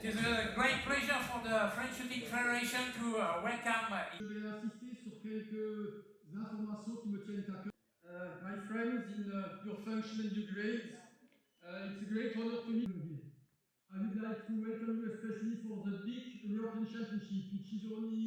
It is a great pleasure for the French Shooting Federation to welcome. Je vais insister sur quelques informations qui me tiennent à cœur. My friends in your function and your grades, it's a great honor to meet you here. I would like to welcome you especially for the big European Championship, which is only